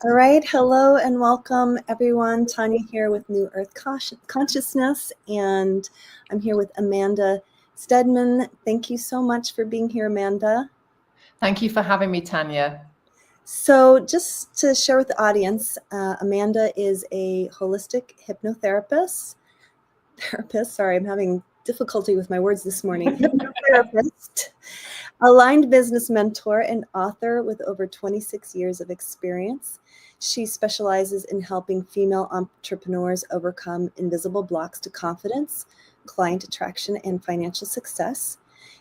All right, hello and welcome everyone. Tanya here with New Earth Consciousness, and I'm here with Amanda Steadman. Thank you so much for being here, Amanda. Thank you for having me, Tanya. So just to share with the audience, Amanda is a holistic hypnotherapist. Sorry, I'm having difficulty with my words this morning. Hypnotherapist, aligned business mentor, and author with over 26 years of experience. She specializes in helping female entrepreneurs overcome invisible blocks to confidence, client attraction, and financial success.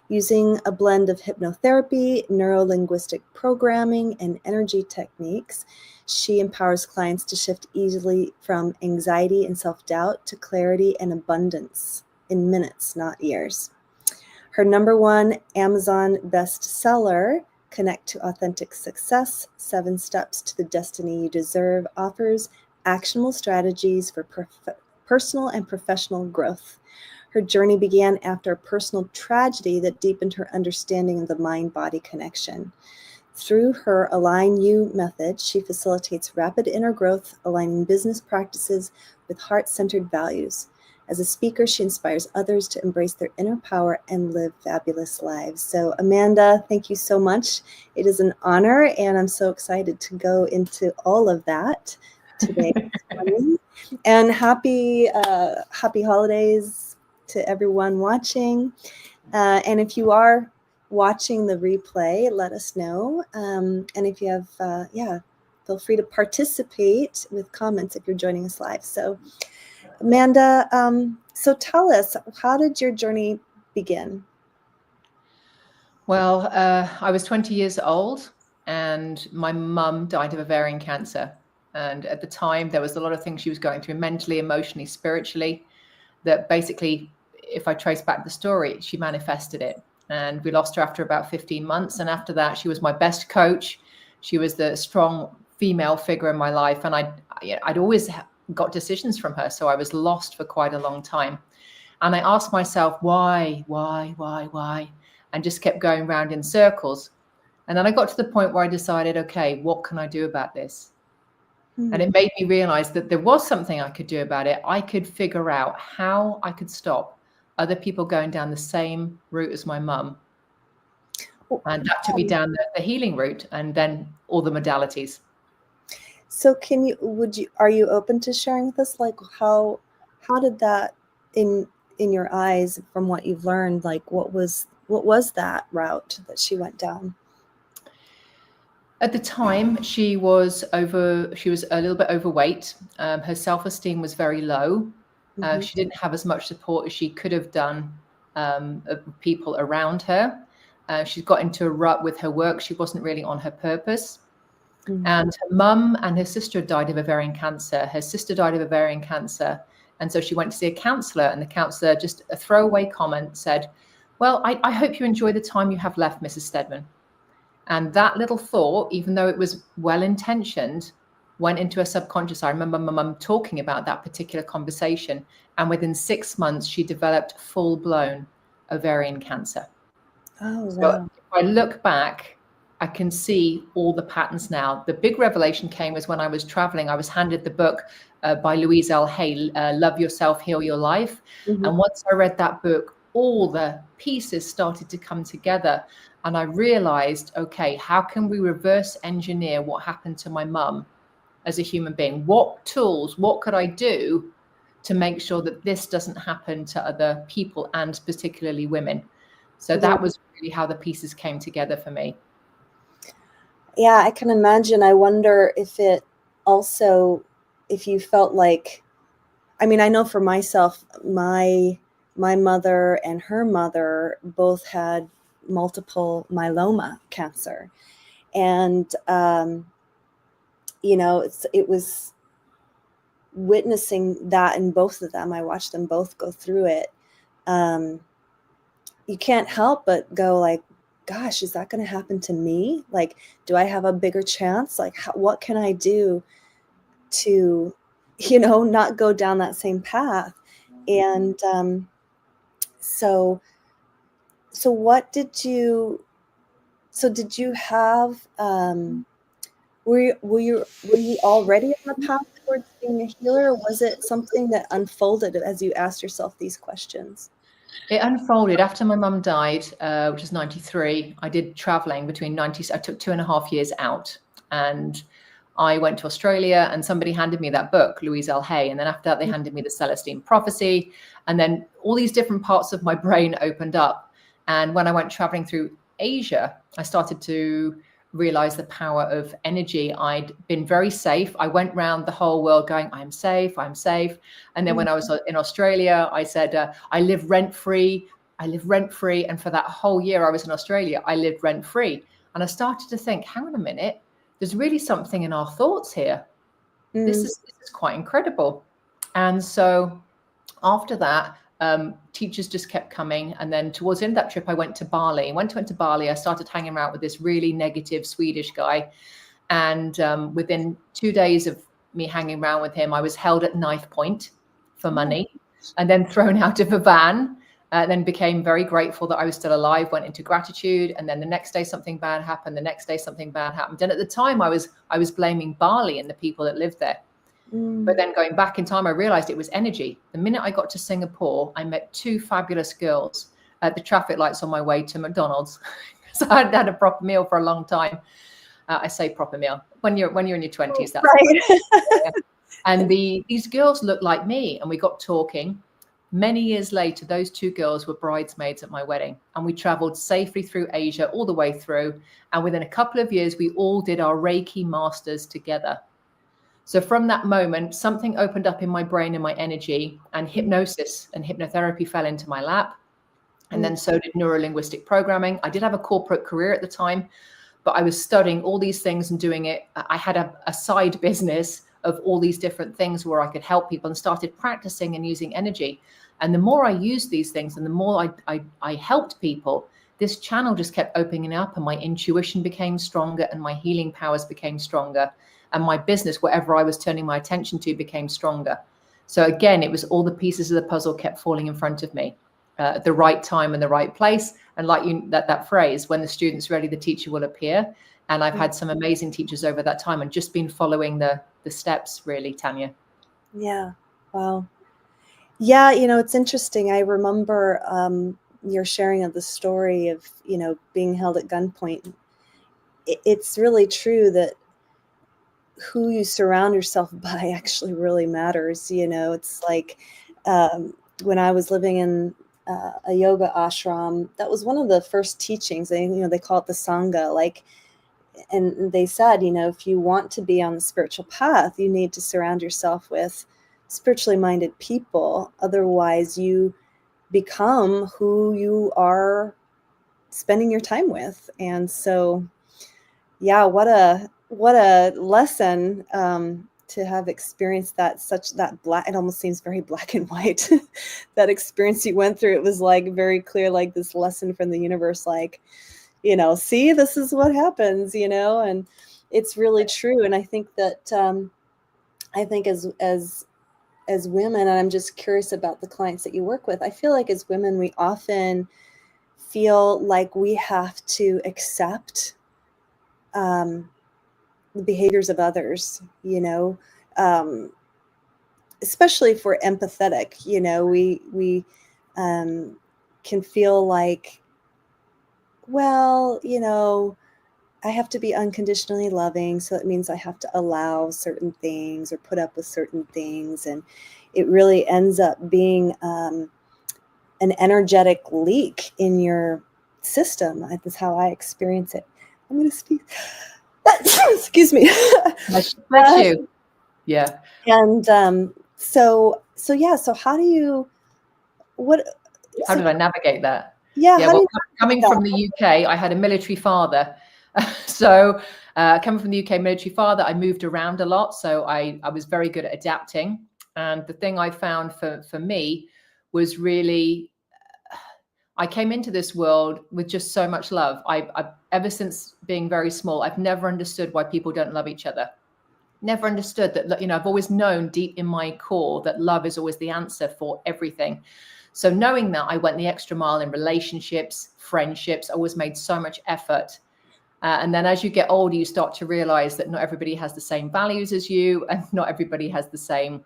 Using a blend of hypnotherapy, neuro-linguistic programming, and energy techniques, she empowers clients to shift easily from anxiety and self-doubt to clarity and abundance in minutes, not years. Her #1 Amazon bestseller, Connect to Authentic Success, 7 Steps to the Destiny You Deserve, offers actionable strategies for personal and professional growth. Her journey began after a personal tragedy that deepened her understanding of the mind-body connection. Through her Align You method, she facilitates rapid inner growth, aligning business practices with heart-centered values. As a speaker, she inspires others to embrace their inner power and live fabulous lives. So, Amanda, thank you so much. It is an honor, and I'm so excited to go into all of that today. And happy holidays to everyone watching. And if you are watching the replay, let us know. And if you have, feel free to participate with comments if you're joining us live. So, Amanda, so tell us, how did your journey begin? Well, I was 20 years old and my mum died of ovarian cancer. And at the time, there was a lot of things she was going through mentally, emotionally, spiritually, that basically, if I trace back the story, she manifested it. And we lost her after about 15 months. And after that, she was my best coach. She was the strong female figure in my life. And I'd always got decisions from her. So I was lost for quite a long time. And I asked myself, why, and just kept going round in circles. And then I got to the point where I decided, okay, what can I do about this? And it made me realize that there was something I could do about it. I could figure out how I could stop other people going down the same route as my mum. And that took me down the healing route and then all the modalities. So are you open to sharing with us, like, how did that, in your eyes, from what you've learned, like, what was that route that she went down? At the time, she was a little bit overweight. Her self-esteem was very low. She didn't have as much support as she could have done of people around her. She got into a rut with her work. She wasn't really on her purpose. And her mum and her sister died of ovarian cancer. Her sister died of ovarian cancer. And so she went to see a counselor, and the counselor, just a throwaway comment, said, well, I hope you enjoy the time you have left, Mrs. Steadman. And that little thought, even though it was well-intentioned, went into her subconscious. I remember my mum talking about that particular conversation. And within 6 months, she developed full-blown ovarian cancer. Oh, so wow. If I look back, I can see all the patterns now. The big revelation came was when I was traveling. I was handed the book by Louise L. Hay, Love Yourself, Heal Your Life. And once I read that book, all the pieces started to come together. And I realized, okay, how can we reverse engineer what happened to my mum as a human being? What tools, what could I do to make sure that this doesn't happen to other people, and particularly women? So that was really how the pieces came together for me. Yeah, I can imagine. I wonder if it also, if you felt like, I mean, I know for myself, my mother and her mother both had multiple myeloma cancer. And, it was witnessing that in both of them. I watched them both go through it. You can't help but go like, gosh, is that going to happen to me? Like, do I have a bigger chance? Like, what can I do to, not go down that same path? And so did you have were you already on the path towards being a healer, or was it something that unfolded as you asked yourself these questions? It unfolded after my mum died, which was 93. I did traveling between 90. I took 2.5 years out, and I went to Australia, and somebody handed me that book, Louise L. Hay. And then after that, they handed me the Celestine Prophecy. And then all these different parts of my brain opened up. And when I went traveling through Asia, I started to realize the power of energy. I'd been very safe. I went around the whole world going, I'm safe, I'm safe. And then when I was in Australia, I said, I live rent-free. I live rent-free. And for that whole year I was in Australia, I lived rent-free. And I started to think, hang on a minute, there's really something in our thoughts here. This is quite incredible. And so after that, teachers just kept coming. And then towards the end of that trip, I went to Bali. Went to Bali, I started hanging out with this really negative Swedish guy. And within 2 days of me hanging around with him, I was held at knife point for money and then thrown out of a van. Then became very grateful that I was still alive, went into gratitude. And then the next day, something bad happened. The next day, something bad happened. And at the time, I was blaming Bali and the people that lived there. But then going back in time, I realized it was energy. The minute I got to Singapore, I met 2 fabulous girls at the traffic lights on my way to McDonald's. So I hadn't had a proper meal for a long time. I say proper meal. When you're in your 20s, that's right. And these girls looked like me, and we got talking. Many years later, those 2 girls were bridesmaids at my wedding, and we traveled safely through Asia all the way through. And within a couple of years, we all did our Reiki masters together. So from that moment, something opened up in my brain and my energy, and hypnosis and hypnotherapy fell into my lap. And then so did neuro-linguistic programming. I did have a corporate career at the time, but I was studying all these things and doing it. I had a side business of all these different things where I could help people, and started practicing and using energy. And the more I used these things and the more I helped people, this channel just kept opening up, and my intuition became stronger, and my healing powers became stronger. And my business, whatever I was turning my attention to, became stronger. So again, it was all the pieces of the puzzle kept falling in front of me at the right time and the right place. And like that phrase, when the student's ready, the teacher will appear. And I've had some amazing teachers over that time, and just been following the steps, really, Tanya. Yeah. Wow. Yeah. It's interesting. I remember your sharing of the story of, being held at gunpoint. It's really true that who you surround yourself by actually really matters. It's like when I was living in a yoga ashram, that was one of the first teachings. They call it the Sangha. And they said, if you want to be on the spiritual path, you need to surround yourself with spiritually minded people. Otherwise, you become who you are spending your time with. And so, yeah, what a lesson to have experienced that black. It almost seems very black and white. That experience you went through. It was like very clear, like this lesson from the universe, like, see, this is what happens, and it's really true. And I think that as women, and I'm just curious about the clients that you work with, I feel like as women, we often feel like we have to accept the behaviors of others, especially if we're empathetic. We can feel like, well, I have to be unconditionally loving, so it means I have to allow certain things or put up with certain things. And it really ends up being an energetic leak in your system. That's how I experience it. I'm going to speak. Excuse me. Bless you. Yeah. And so how do you, how did I navigate that? Yeah. Well, coming from the UK, I had a military father. So coming from the UK military father, I moved around a lot. So I was very good at adapting. And the thing I found for me was really, I came into this world with just so much love. I've ever since being very small, I've never understood why people don't love each other. Never understood that, I've always known deep in my core that love is always the answer for everything. So knowing that, I went the extra mile in relationships, friendships. I always made so much effort. And then as you get older, you start to realize that not everybody has the same values as you, and not everybody has the same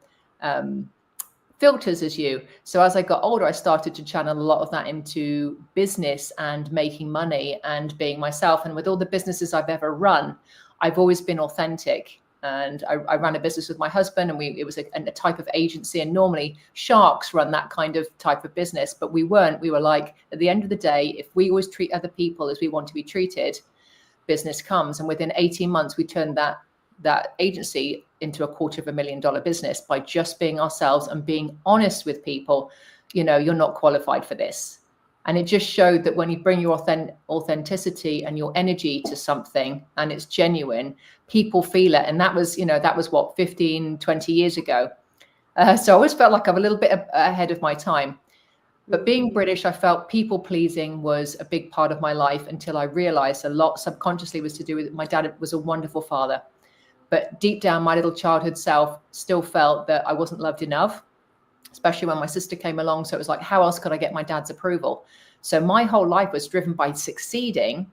filters as you. So as I got older, I started to channel a lot of that into business and making money and being myself. And with all the businesses I've ever run, I've always been authentic. And I ran a business with my husband, and it was a type of agency. And normally sharks run that kind of type of business, but we weren't. We were like, at the end of the day, if we always treat other people as we want to be treated, business comes. And within 18 months, we turned that agency into a $250,000 business by just being ourselves and being honest with people. You're not qualified for this. And it just showed that when you bring your authenticity and your energy to something and it's genuine, people feel it. And that was what, 15, 20 years ago. So I always felt like I'm a little bit ahead of my time. But being British, I felt people pleasing was a big part of my life, until I realized a lot subconsciously was to do with my dad was a wonderful father. But deep down, my little childhood self still felt that I wasn't loved enough, especially when my sister came along. So it was like, how else could I get my dad's approval? So my whole life was driven by succeeding,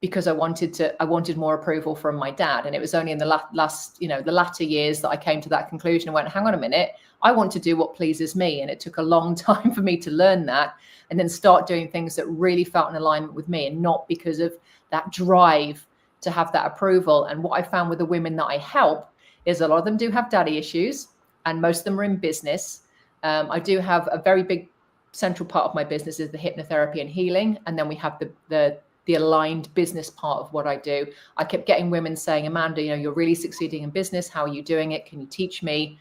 because I wanted more approval from my dad. And it was only in the the latter years that I came to that conclusion and went, hang on a minute, I want to do what pleases me. And it took a long time for me to learn that, and then start doing things that really felt in alignment with me, and not because of that drive to have that approval. And what I found with the women that I help is a lot of them do have daddy issues, and most of them are in business. I do have a very big central part of my business is the hypnotherapy and healing. And then we have the aligned business part of what I do. I kept getting women saying, Amanda, you're really succeeding in business. How are you doing it? Can you teach me?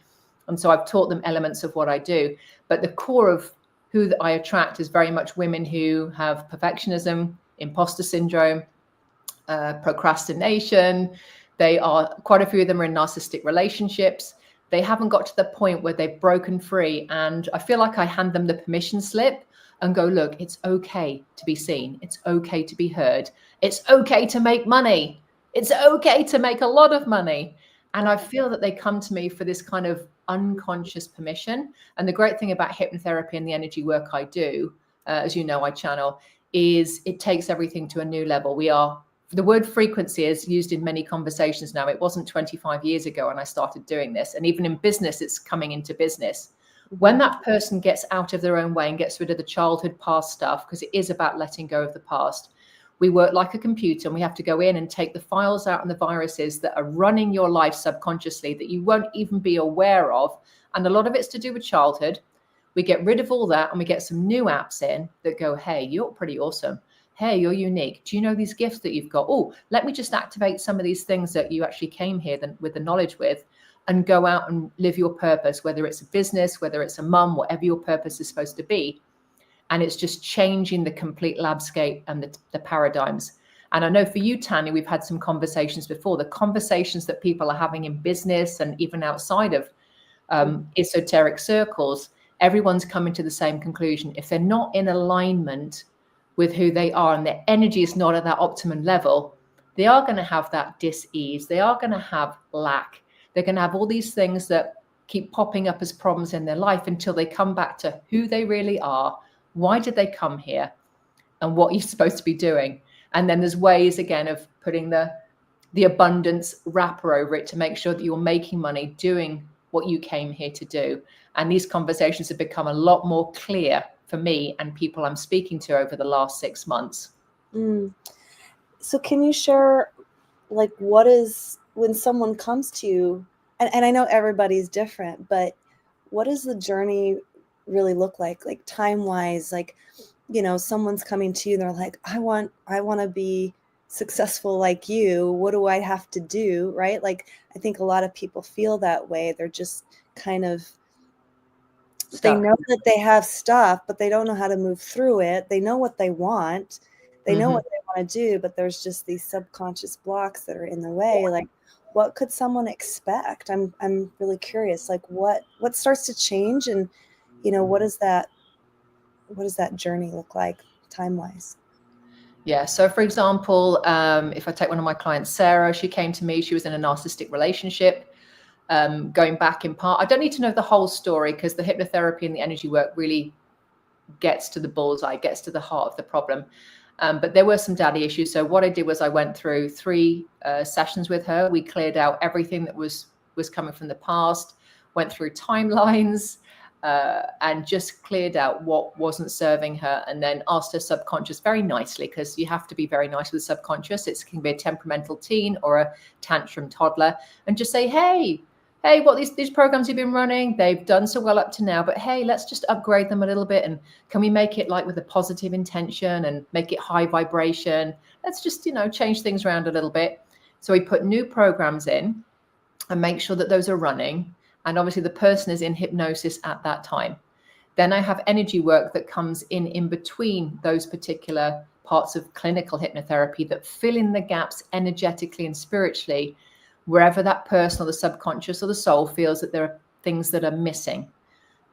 And so I've taught them elements of what I do. But the core of who I attract is very much women who have perfectionism, imposter syndrome, procrastination. Quite a few of them are in narcissistic relationships. They haven't got to the point where they've broken free. And I feel like I hand them the permission slip and go, look, it's okay to be seen. It's okay to be heard. It's okay to make money. It's okay to make a lot of money. And I feel that they come to me for this kind of unconscious permission. And the great thing about hypnotherapy and the energy work I do, as you know, I channel, is it takes everything to a new level. The word frequency is used in many conversations now. It wasn't 25 years ago when I started doing this. And even in business, it's coming into business. When that person gets out of their own way and gets rid of the childhood past stuff, because it is about letting go of the past, we work like a computer, and we have to go in and take the files out and the viruses that are running your life subconsciously that you won't even be aware of. And a lot of it's to do with childhood. We get rid of all that, and we get some new apps in that go, hey, you're pretty awesome. Hey, you're unique. Do you know these gifts that you've got? Oh, let me just activate some of these things that you actually came here with the knowledge with, and go out and live your purpose, whether it's a business, whether it's a mum, whatever your purpose is supposed to be. And it's just changing the complete landscape and the paradigms. And I know for you, Tanya, we've had some conversations before, the conversations that people are having in business and even outside of esoteric circles, everyone's coming to the same conclusion. If they're not in alignment with who they are and their energy is not at that optimum level, they are going to have that dis-ease. They are going to have lack. They're going to have all these things that keep popping up as problems in their life until they come back to who they really are. Why did they come here? And what you're supposed to be doing. And then there's ways, again, of putting the abundance wrapper over it to make sure that you're making money doing what you came here to do. And these conversations have become a lot more clear for me and people I'm speaking to over the last 6 months. So can you share, like, what is, when someone comes to you, and I know everybody's different, but what does the journey really look like time-wise? Like, someone's coming to you and they're like, I want to be successful like you. What do I have to do? Right? Like, I think a lot of people feel that way. They're just kind of, they know that they have stuff, but they don't know how to move through it. They know what they want. They know what they want to do, but there's just these subconscious blocks that are in the way. Like, what could someone expect? I'm really curious. Like, what starts to change, and what does that journey look like time-wise? Yeah. So for example, if I take one of my clients, Sarah, she came to me, she was in a narcissistic relationship, going back in part. I don't need to know the whole story, because the hypnotherapy and the energy work really gets to the bullseye, gets to the heart of the problem. But there were some daddy issues. So what I did was I went through 3 sessions with her. We cleared out everything that was coming from the past, went through timelines, and just cleared out what wasn't serving her, and then asked her subconscious very nicely, because you have to be very nice with the subconscious. It can be a temperamental teen or a tantrum toddler, and just say, hey, what these programs you've been running, they've done so well up to now, but hey, let's just upgrade them a little bit. And can we make it like with a positive intention and make it high vibration? Let's just, change things around a little bit. So we put new programs in and make sure that those are running. And obviously the person is in hypnosis at that time. Then I have energy work that comes in between those particular parts of clinical hypnotherapy that fill in the gaps energetically and spiritually, wherever that person or the subconscious or the soul feels that there are things that are missing.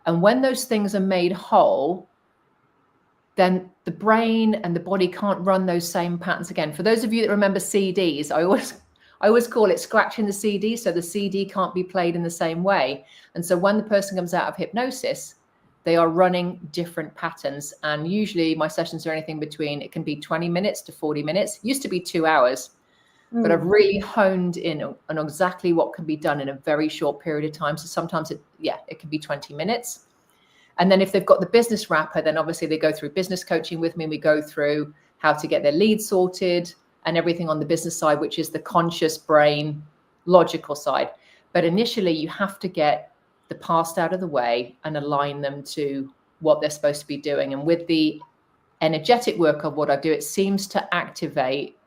And when those things are made whole, then the brain and the body can't run those same patterns again. For those of you that remember CDs, I always call it scratching the CD, so the CD can't be played in the same way. And so when the person comes out of hypnosis, they are running different patterns. And usually my sessions are anything between, it can be 20 minutes to 40 minutes. It used to be 2 hours. But I've really honed in on exactly what can be done in a very short period of time. So sometimes it can be 20 minutes. And then if they've got the business wrapper, then obviously they go through business coaching with me. We go through how to get their leads sorted and everything on the business side, which is the conscious brain, logical side. But initially you have to get the past out of the way and align them to what they're supposed to be doing. And with the energetic work of what I do, it seems to activate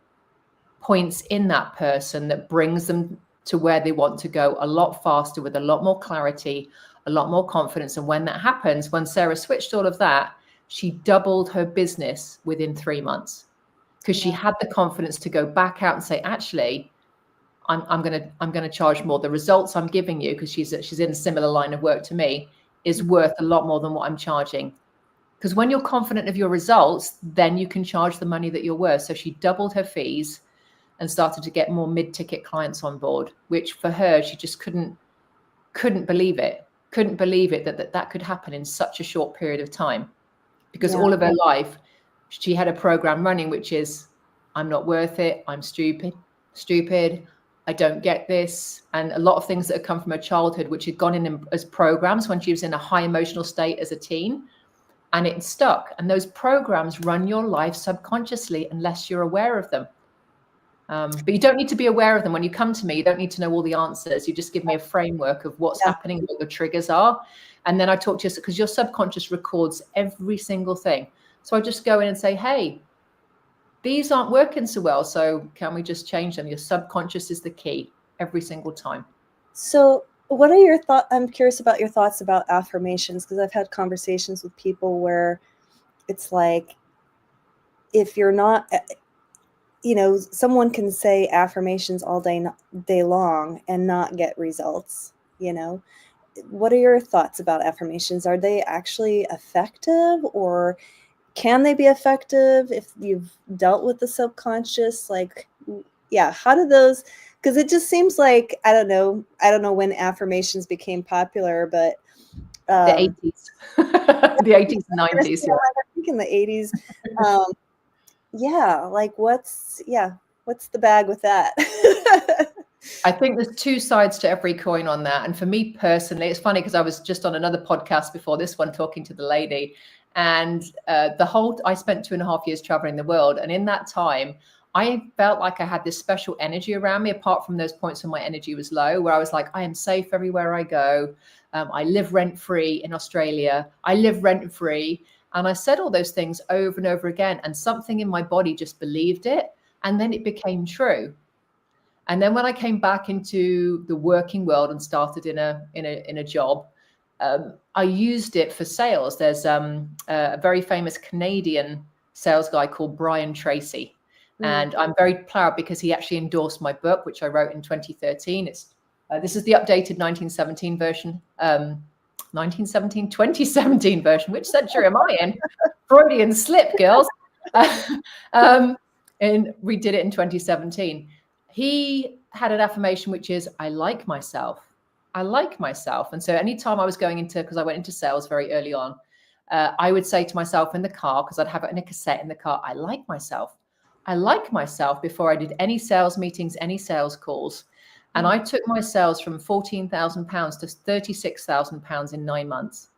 points in that person that brings them to where they want to go a lot faster, with a lot more clarity, a lot more confidence. And when that happens, when Sarah switched all of that, she doubled her business within 3 months, because she had the confidence to go back out and say, actually, I'm gonna charge more. The results I'm giving you, because she's in a similar line of work to me, is worth a lot more than what I'm charging. Because when you're confident of your results, then you can charge the money that you're worth. So she doubled her fees and started to get more mid-ticket clients on board, which for her, she just couldn't believe it. Couldn't believe it that could happen in such a short period of time. Because all of her life, she had a program running, which is, I'm not worth it, I'm stupid, I don't get this. And a lot of things that had come from her childhood, which had gone in as programs when she was in a high emotional state as a teen, and it stuck. And those programs run your life subconsciously unless you're aware of them. But you don't need to be aware of them. When you come to me, you don't need to know all the answers. You just give me a framework of what's happening, what the triggers are. And then I talk to you, because your subconscious records every single thing. So I just go in and say, hey, these aren't working so well, so can we just change them? Your subconscious is the key every single time. So what are your thoughts? I'm curious about your thoughts about affirmations, because I've had conversations with people where it's like, if you're not, someone can say affirmations all day long and not get results. What are your thoughts about affirmations? Are they actually effective, or can they be effective if you've dealt with the subconscious? How do those, because it just seems like, I don't know when affirmations became popular, but the 80s, the 80s and 90s. I think in the 80s. What's the bag with that? I think there's 2 sides to every coin on that. And for me personally, it's funny, because I was just on another podcast before this one talking to the lady, and I spent 2.5 years traveling the world. And in that time, I felt like I had this special energy around me, apart from those points when my energy was low, where I was like, I am safe everywhere I go. I live rent-free in Australia. I live rent-free. And I said all those things over and over again, and something in my body just believed it. And then it became true. And then when I came back into the working world and started in a job, I used it for sales. There's a very famous Canadian sales guy called Brian Tracy. And I'm very proud, because he actually endorsed my book, which I wrote in 2013. This is the updated 2017 version. Which century am I in? Freudian slip, girls. And we did it in 2017. He had an affirmation, which is, I like myself. I like myself. And so anytime I was going into, because I went into sales very early on, I would say to myself in the car, because I'd have it in a cassette in the car, I like myself. I like myself before I did any sales meetings, any sales calls. And I took my sales from £14,000 to £36,000 in 9 months.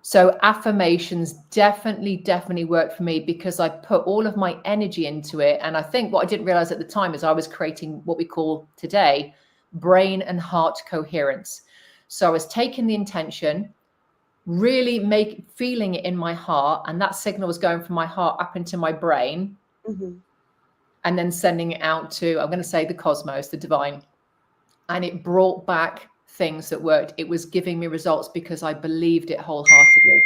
So affirmations definitely worked for me because I put all of my energy into it. And I think what I didn't realize at the time is I was creating what we call today brain and heart coherence. So I was taking the intention, really feeling it in my heart, and that signal was going from my heart up into my brain, and then sending it out to, I'm going to say, the cosmos, the divine. And it brought back things that worked. It was giving me results because I believed it wholeheartedly.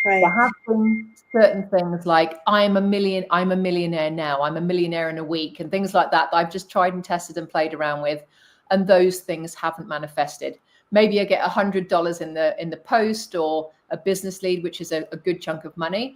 Right. There have been certain things like I'm a millionaire now, I'm a millionaire in a week, and things like that I've just tried and tested and played around with, and those things haven't manifested. Maybe I get $100 in the post, or a business lead, which is a good chunk of money.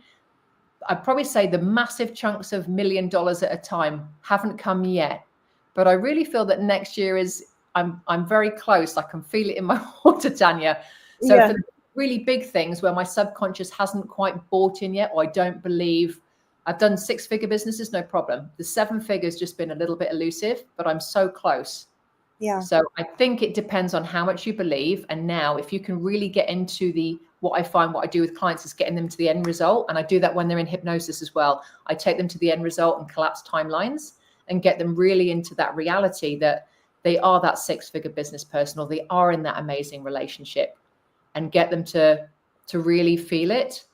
I'd probably say the massive chunks of $1 million at a time haven't come yet, but I really feel that next year is, I'm very close. I can feel it in my water, Tanya. So for the really big things where my subconscious hasn't quite bought in yet, or I don't believe, I've done 6-figure businesses, no problem. The 7 figures just been a little bit elusive, but I'm so close. Yeah. So I think it depends on how much you believe. And now if you can really get into what I do with clients is getting them to the end result. And I do that when they're in hypnosis as well. I take them to the end result and collapse timelines and get them really into that reality that they are that 6-figure business person, or they are in that amazing relationship, and get them to really feel it.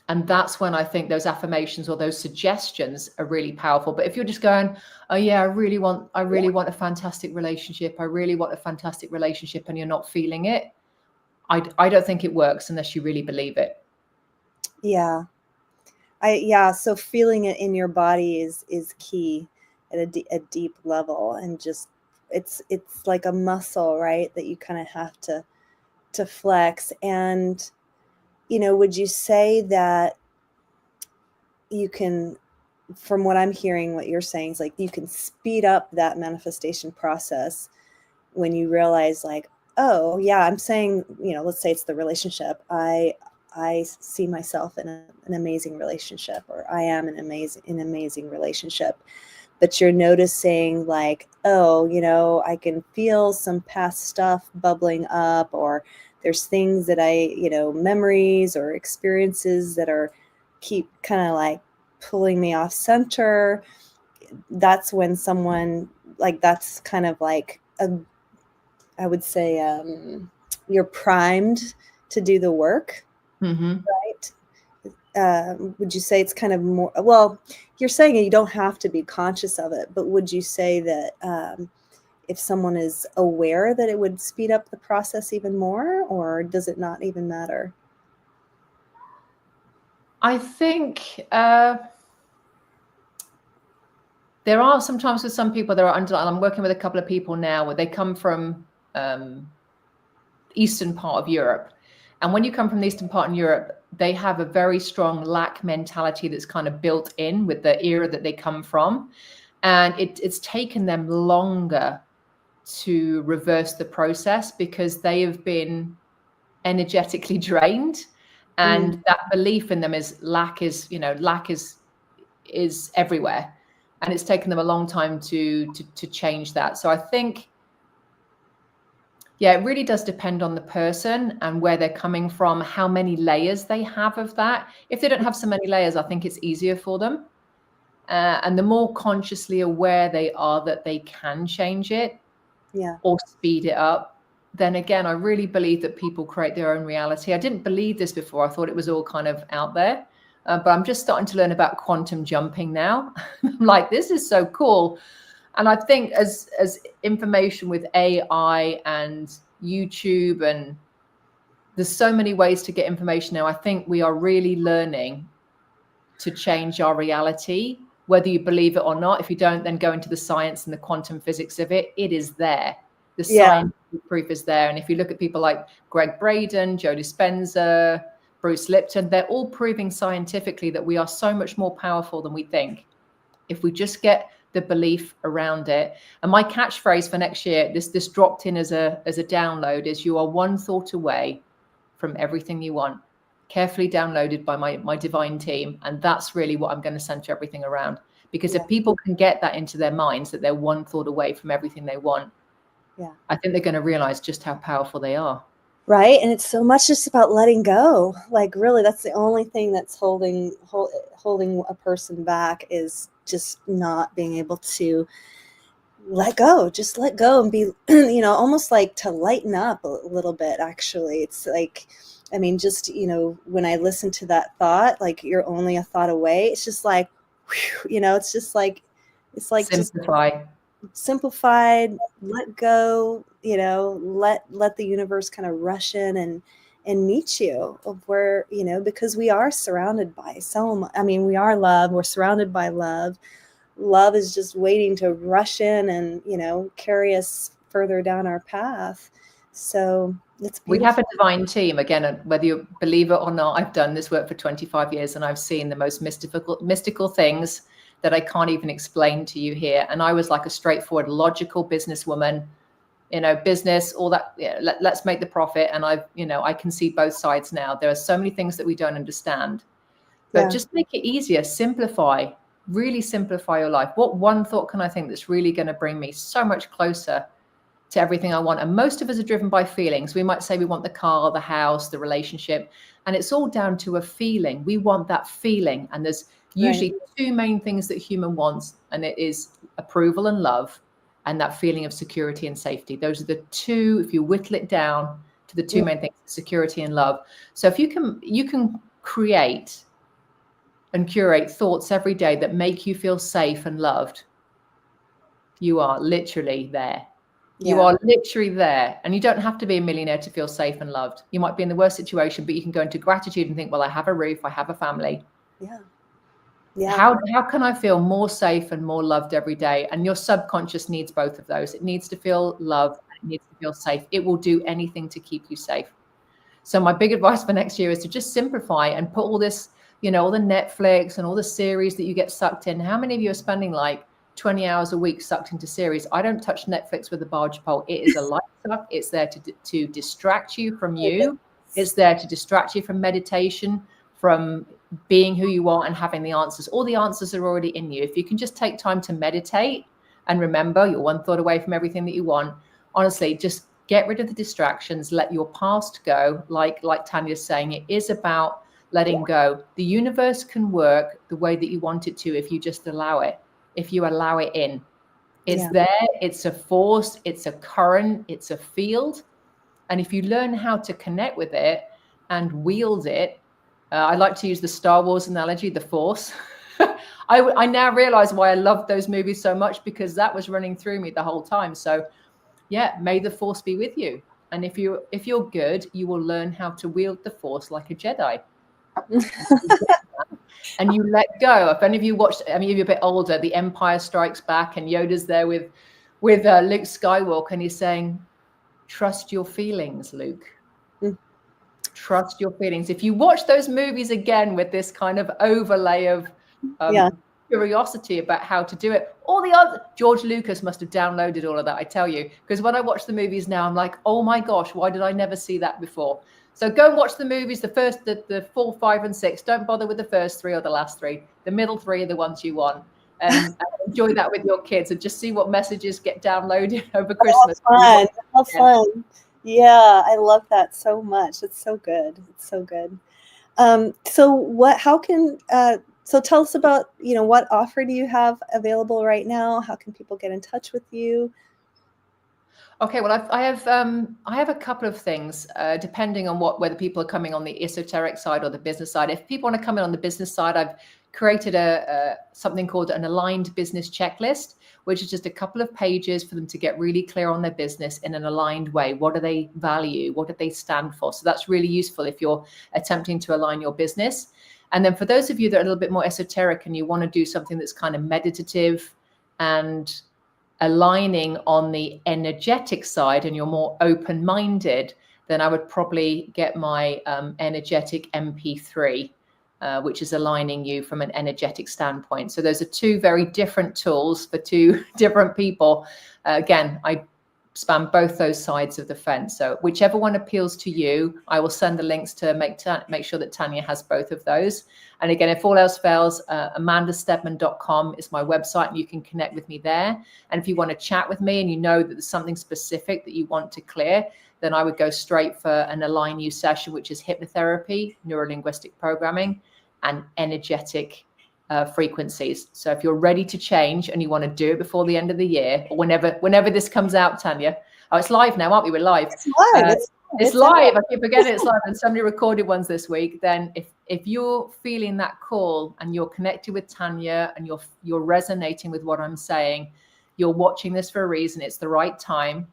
And that's when I think those affirmations or those suggestions are really powerful. But if you're just going, oh yeah, I really want a fantastic relationship, I really want a fantastic relationship, and you're not feeling it, I don't think it works unless you really believe it. Yeah. So feeling it in your body is key at a deep level, and just it's like a muscle, right, that you kind of have to flex. And would you say that you can, from what I'm hearing, what you're saying is like you can speed up that manifestation process when you realize, like, oh yeah, I'm saying, let's say it's the relationship. I see myself in an amazing relationship, or I am in an amazing relationship. But you're noticing, like, oh, I can feel some past stuff bubbling up, or there's things that memories or experiences that keep kind of like pulling me off center. That's when that's kind of like I would say you're primed to do the work, right? Would you say it's kind of more, well, you're saying you don't have to be conscious of it, but would you say that if someone is aware, that it would speed up the process even more, or does it not even matter? I think there are sometimes with some people, I'm working with a couple of people now where they come from eastern part of Europe. And when you come from the eastern part of Europe, they have a very strong lack mentality that's kind of built in with the era that they come from. And it's taken them longer to reverse the process because they have been energetically drained. And that belief in them is lack is everywhere. And it's taken them a long time to change that. So I think, yeah, it really does depend on the person and where they're coming from, how many layers they have of that. If they don't have so many layers, I think it's easier for them. And the more consciously aware they are that they can change it or speed it up, then again, I really believe that people create their own reality. I didn't believe this before. I thought it was all kind of out there. But I'm just starting to learn about quantum jumping now. I'm like, this is so cool. And I think as information with AI and YouTube, and there's so many ways to get information now, I think we are really learning to change our reality, whether you believe it or not. If you don't, then go into the science and the quantum physics of it. It is there. The scientific proof is there. And if you look at people like Greg Braden, Joe Dispenza, Bruce Lipton, they're all proving scientifically that we are so much more powerful than we think if we just get the belief around it. And my catchphrase for next year, this dropped in as a download, is you are one thought away from everything you want, carefully downloaded by my divine team. And that's really what I'm going to center everything around. Because if people can get that into their minds, that they're one thought away from everything they want, I think they're going to realize just how powerful they are. Right. And it's so much just about letting go. Like, really, that's the only thing that's holding a person back, is just not being able to let go. Just let go and be, almost like to lighten up a little bit, actually. It's like, I mean, just, when I listen to that thought, like, you're only a thought away, it's just like, whew, it's just like, Simplify. Just simplified, let go, let the universe kind of rush in and meet you of where, because we are surrounded by so much. I mean, we are love. We're surrounded by love. Love is just waiting to rush in and, carry us further down our path. So it's beautiful. We have a divine team. Again, whether you believe it or not, I've done this work for 25 years and I've seen the most mystical things that I can't even explain to you here. And I was like a straightforward, logical businesswoman, business, all that. Yeah, let's make the profit. And I can see both sides now. There are so many things that we don't understand, but just make it easier. Simplify, really simplify your life. What one thought can I think that's really going to bring me so much closer to everything I want? And most of us are driven by feelings. We might say we want the car, the house, the relationship, and it's all down to a feeling. We want that feeling. And there's usually two main things that human wants, and it is approval and love, and that feeling of security and safety. Those are the two, if you whittle it down to the two main things, security and love. So if you can create and curate thoughts every day that make you feel safe and loved, you are literally there. You are literally there. And you don't have to be a millionaire to feel safe and loved. You might be in the worst situation, but you can go into gratitude and think, well, I have a roof, I have a family. How can I feel more safe and more loved every day? And your subconscious needs both of those. It needs to feel loved, it needs to feel safe. It will do anything to keep you safe. So my big advice for next year is to just simplify and put all this, all the Netflix and all the series that you get sucked in. How many of you are spending like 20 hours a week sucked into series? I don't touch Netflix with a barge pole. It is a light suck. It's there to distract you from you. It's there to distract you from meditation, from being who you are and having the answers. All the answers are already in you. If you can just take time to meditate and remember you're one thought away from everything that you want, honestly, just get rid of the distractions, let your past go. Like Tanya's saying, it is about letting go. The universe can work the way that you want it to if you just allow it, if you allow it in. It's there, it's a force, it's a current, it's a field. And if you learn how to connect with it and wield it, I like to use the Star Wars analogy, the Force. I now realize why I loved those movies so much, because that was running through me the whole time. So may the Force be with you. And if you're good, you will learn how to wield the Force like a Jedi. And you let go. If any of you watched, I mean, if you're a bit older, The Empire Strikes Back, and Yoda's there with Luke Skywalker, and he's saying, trust your feelings, Luke. Trust your feelings. If you watch those movies again with this kind of overlay of curiosity about how to do it, all the other, George Lucas must have downloaded all of that, I tell you, because when I watch the movies now, I'm like, oh my gosh, why did I never see that before? So go and watch the movies, the 4, 5, and 6. Don't bother with the first 3 or the last 3. The middle 3 are the ones you want. And enjoy that with your kids, and just see what messages get downloaded over Christmas. How fun. Yeah, I love that so much. It's so good. It's so good. So tell us about, what offer do you have available right now? How can people get in touch with you? Okay, well, I have a couple of things, depending on whether people are coming on the esoteric side or the business side. If people want to come in on the business side, I've created something called an aligned business checklist, which is just a couple of pages for them to get really clear on their business in an aligned way. What do they value? What do they stand for? So that's really useful if you're attempting to align your business. And then for those of you that are a little bit more esoteric and you want to do something that's kind of meditative and aligning on the energetic side, and you're more open-minded, then I would probably get my energetic MP3, which is aligning you from an energetic standpoint. So those are 2 very different tools for 2 different people. Again, I span both those sides of the fence. So whichever one appeals to you, I will send the links to make sure that Tanya has both of those. And again, if all else fails, amandasteadman.com is my website, and you can connect with me there. And if you want to chat with me and you know that there's something specific that you want to clear, then I would go straight for an Align You session, which is hypnotherapy, neuro-linguistic programming, and energetic frequencies. So if you're ready to change and you want to do it before the end of the year, or whenever this comes out, Tanya. Oh, it's live now, aren't we? We're live. It's live. It's live. I keep forgetting it's live, and somebody recorded ones this week. Then if you're feeling that call and you're connected with Tanya and you're resonating with what I'm saying, you're watching this for a reason. It's the right time.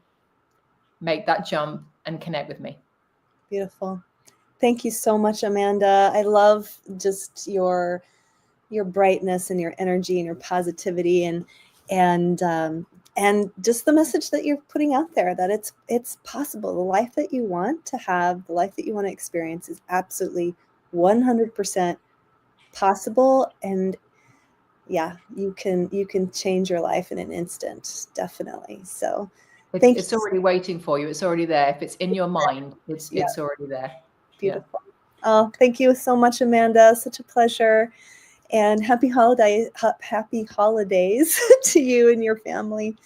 Make that jump and connect with me. Beautiful. Thank you so much, Amanda. I love just your brightness and your energy and your positivity and just the message that you're putting out there, that it's possible. The life that you want to have, the life that you want to experience is absolutely 100% possible. And yeah, you can change your life in an instant. Definitely. So it's already waiting for you. It's already there. If it's in your mind, it's already there. Beautiful. Yeah. Oh, thank you so much, Amanda. Such a pleasure. And happy holidays to you and your family.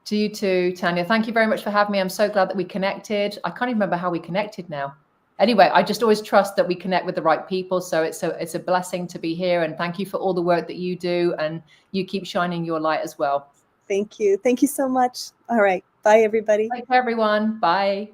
To you too, Tanya. Thank you very much for having me. I'm so glad that we connected. I can't even remember how we connected now. Anyway, I just always trust that we connect with the right people. So it's a blessing to be here. And thank you for all the work that you do. And you keep shining your light as well. Thank you. Thank you so much. All right. Bye, everybody. Thanks, everyone. Bye.